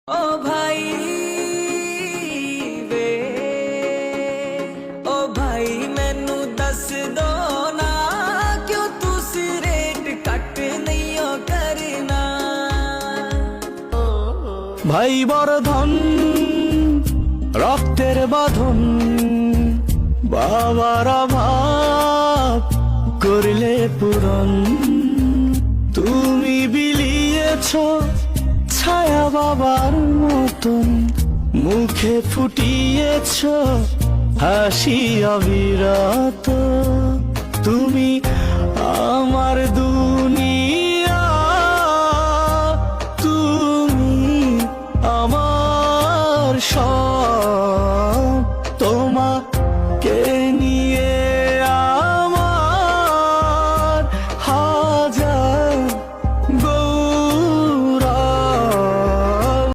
ओ भाई वे ओ भाई मैनू दस दो ना क्यों तुसी रेट कट नहीं हो करना ভাই বর্ধন রক্তের বাঁধন বাবার অভাব করলে পূরণ তুমি বিলিয়েছ ছায়া বাবার মতন মুখে ফুটিয়েছ হাসি অবিরত তুমি আমার